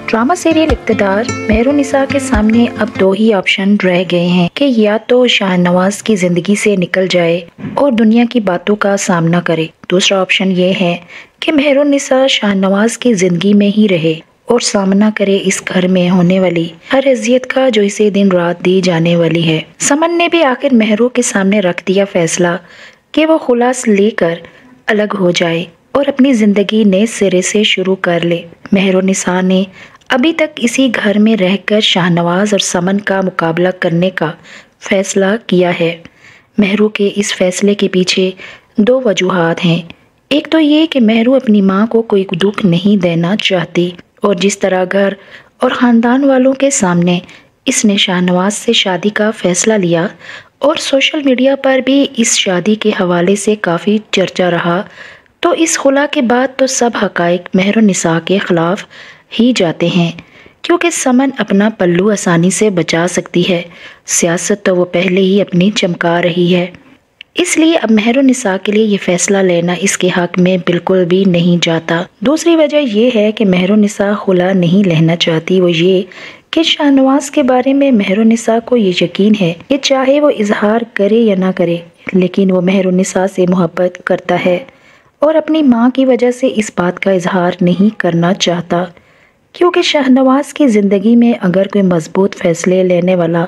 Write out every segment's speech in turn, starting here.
Drama serial इक़्तिदार Mehrunnisa के सामने अब दो ही ऑप्शन रह गए हैं कि या तो शाहनवाज की जिंदगी से निकल जाए और दुनिया की बातों का सामना करे। दूसरा ऑप्शन ये है कि मेहरुन्निसा शाहनवाज की जिंदगी में ही रहे और सामना करे इस घर में होने वाली हर अजियत का जो इसे दिन रात दी जाने वाली है। समन ने भी आखिर मेहरू के सामने रख दिया फैसला कि वो खुलास लेकर अलग हो जाए और अपनी जिंदगी नए सिरे से शुरू कर ले। मेहरुन्निसा ने अभी तक इसी घर में रहकर शाहनवाज और समन का मुकाबला करने का फैसला किया है। मेहरू के इस फैसले के पीछे दो वजूहात हैं। एक तो ये कि मेहरू अपनी माँ को कोई दुख नहीं देना चाहती और जिस तरह घर और ख़ानदान वालों के सामने इसने शाहनवाज से शादी का फैसला लिया और सोशल मीडिया पर भी इस शादी के हवाले से काफ़ी चर्चा रहा, तो इस खुला के बाद तो सब हक़ाइक़ मेहरुन्निसा के ख़िलाफ़ ही जाते हैं क्योंकि समन अपना पल्लू आसानी से बचा सकती है। सियासत तो वो पहले ही अपनी चमका रही है, इसलिए अब मेहरुन्निसा के लिए ये फैसला लेना इसके हक़ में बिल्कुल भी नहीं जाता। दूसरी वजह ये है कि मेहरुन्निसा खुला नहीं लेना चाहती, वो ये कि शाहनवाज के बारे में मेहरुन्निसा को ये यकीन है कि चाहे वो इजहार करे या ना करे, लेकिन वो मेहरुन्निसा से मोहब्बत करता है और अपनी माँ की वजह से इस बात का इजहार नहीं करना चाहता। क्योंकि शाहनवाज की ज़िंदगी में अगर कोई मजबूत फैसले लेने वाला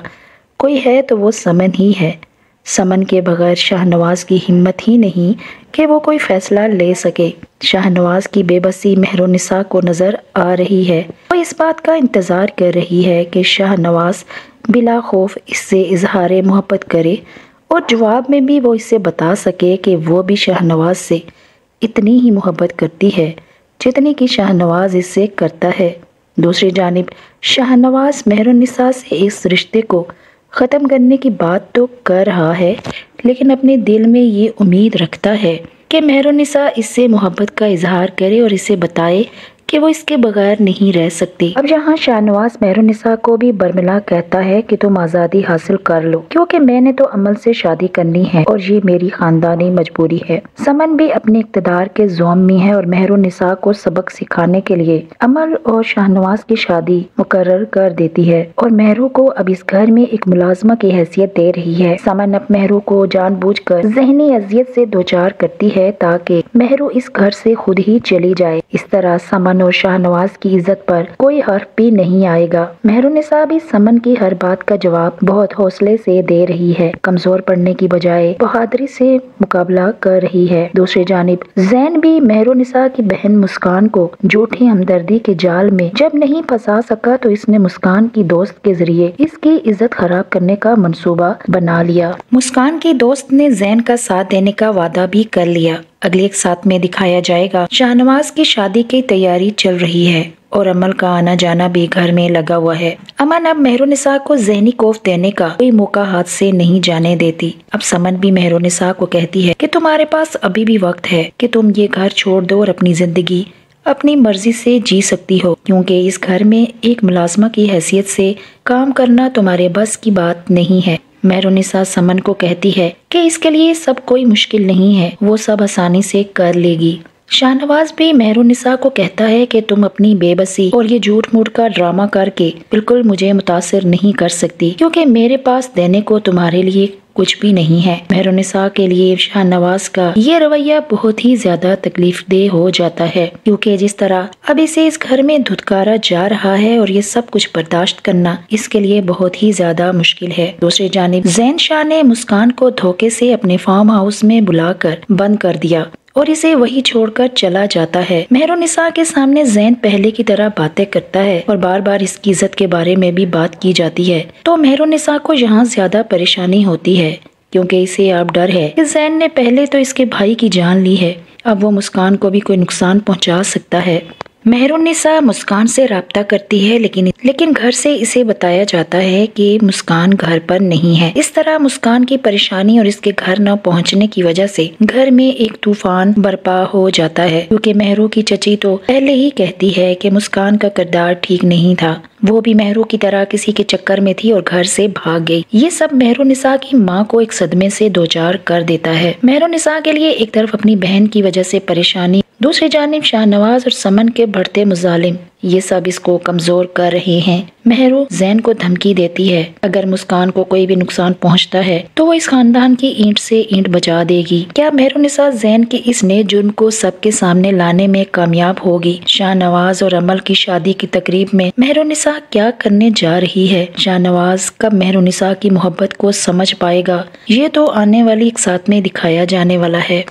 कोई है तो वो समन ही है। समन के बगैर शाहनवाज की हिम्मत ही नहीं कि वो कोई फैसला ले सके। शाहनवाज की बेबसी मेहरुन्निसा को नज़र आ रही है। वो इस बात का इंतज़ार कर रही है कि शाहनवाज बिला खौफ इससे इजहार मोहब्बत करे और जवाब में भी वो इससे बता सके कि वो भी शाहनवाज से इतनी ही मोहब्बत करती है जितनी कि शाहनवाज इससे करता है। दूसरी जानिब शाहनवाज मेहरुन्निसा से इस रिश्ते को ख़त्म करने की बात तो कर रहा है, लेकिन अपने दिल में ये उम्मीद रखता है कि मेहरुन्निसा इससे मोहब्बत का इजहार करे और इसे बताए कि वो इसके बगैर नहीं रह सकती। अब यहाँ शाहनवाज मेहरुन्निसा को भी बरमिला कहता है कि तुम आज़ादी हासिल कर लो क्योंकि मैंने तो अमल से शादी करनी है और ये मेरी खानदानी मजबूरी है। समन भी अपने इक़्तिदार के ज़ोम में है और मेहरुन्निसा को सबक सिखाने के लिए अमल और शाहनवाज की शादी मुकर्रर कर देती है और मेहरू को अब इस घर में एक मुलाजमा की हैसियत दे रही है। समन अब मेहरू को जानबूझकर ज़हनी अजियत से दो चार करती है ताकि मेहरू इस घर से खुद ही चली जाए। इस तरह समन और शाहनवाज की इज्जत पर कोई हर्फ भी नहीं आएगा। मेहरुन्निसा भी समन की हर बात का जवाब बहुत हौसले से दे रही है, कमजोर पड़ने की बजाय बहादुरी से मुकाबला कर रही है। दूसरी जानिब जैन भी मेहरुन्निसा की बहन मुस्कान को झूठी हमदर्दी के जाल में जब नहीं फंसा सका तो इसने मुस्कान की दोस्त के जरिए इसकी इज्जत खराब करने का मंसूबा बना लिया। मुस्कान की दोस्त ने जैन का साथ देने का वादा भी कर लिया। अगले एक साथ में दिखाया जाएगा शाहनवाज की शादी की तैयारी चल रही है और अमल का आना जाना भी घर में लगा हुआ है। अमन अब मेहरुन्निसा को ज़हनी खौफ देने का कोई मौका हाथ से नहीं जाने देती। अब समन भी मेहरुन्निसा को कहती है कि तुम्हारे पास अभी भी वक्त है कि तुम ये घर छोड़ दो और अपनी जिंदगी अपनी मर्जी से जी सकती हो, क्योंकि इस घर में एक मुलाजमा की हैसियत से काम करना तुम्हारे बस की बात नहीं है। मेहरुन्निसा समन को कहती है कि इसके लिए सब कोई मुश्किल नहीं है, वो सब आसानी से कर लेगी। शाहनवाज भी मेहरुन्निसा को कहता है कि तुम अपनी बेबसी और ये झूठ मूठ का ड्रामा करके बिल्कुल मुझे मुतासिर नहीं कर सकती क्योंकि मेरे पास देने को तुम्हारे लिए कुछ भी नहीं है। मेहरुन्निसा के लिए शाहनवाज का ये रवैया बहुत ही ज्यादा तकलीफ देह हो जाता है क्योंकि जिस तरह अब इसे इस घर में धुतकारा जा रहा है और ये सब कुछ बर्दाश्त करना इसके लिए बहुत ही ज्यादा मुश्किल है। दूसरी जानिब जैन शाह ने मुस्कान को धोखे से अपने फार्म हाउस में बुलाकर बंद कर दिया और इसे वही छोड़कर चला जाता है। मेहरुन्निसा के सामने जैन पहले की तरह बातें करता है और बार बार इसकी इज्जत के बारे में भी बात की जाती है, तो मेहरुन्निसा को यहाँ ज्यादा परेशानी होती है क्योंकि इसे अब डर है कि जैन ने पहले तो इसके भाई की जान ली है, अब वो मुस्कान को भी कोई नुकसान पहुँचा सकता है। मेहरुन्निसा मुस्कान से राब्ता करती है लेकिन घर से इसे बताया जाता है कि मुस्कान घर पर नहीं है। इस तरह मुस्कान की परेशानी और इसके घर न पहुंचने की वजह से घर में एक तूफान बर्पा हो जाता है क्योंकि मेहरू की चची तो पहले ही कहती है कि मुस्कान का किरदार ठीक नहीं था, वो भी मेहरू की तरह किसी के चक्कर में थी और घर से भाग गई। ये सब मेहरुन्निसा की माँ को एक सदमे से दो चार कर देता है। मेहरुन्निसा के लिए एक तरफ अपनी बहन की वजह से परेशानी, दूसरी जानिब शाहनवाज और समन के बढ़ते मुजालिम ये सब इसको कमजोर कर रहे हैं। मेहरू जैन को धमकी देती है, अगर मुस्कान को कोई भी नुकसान पहुंचता है तो वो इस खानदान की ईंट से ईंट बजा देगी। क्या मेहरुनिसा जैन के इस नए जुर्म को सबके सामने लाने में कामयाब होगी? शाहनवाज और अमल की शादी की तकरीब में मेहरुनिसा क्या करने जा रही है? शाहनवाज कब मेहरुनिसा की मोहब्बत को समझ पाएगा? ये तो आने वाली एक साथ में दिखाया जाने वाला है।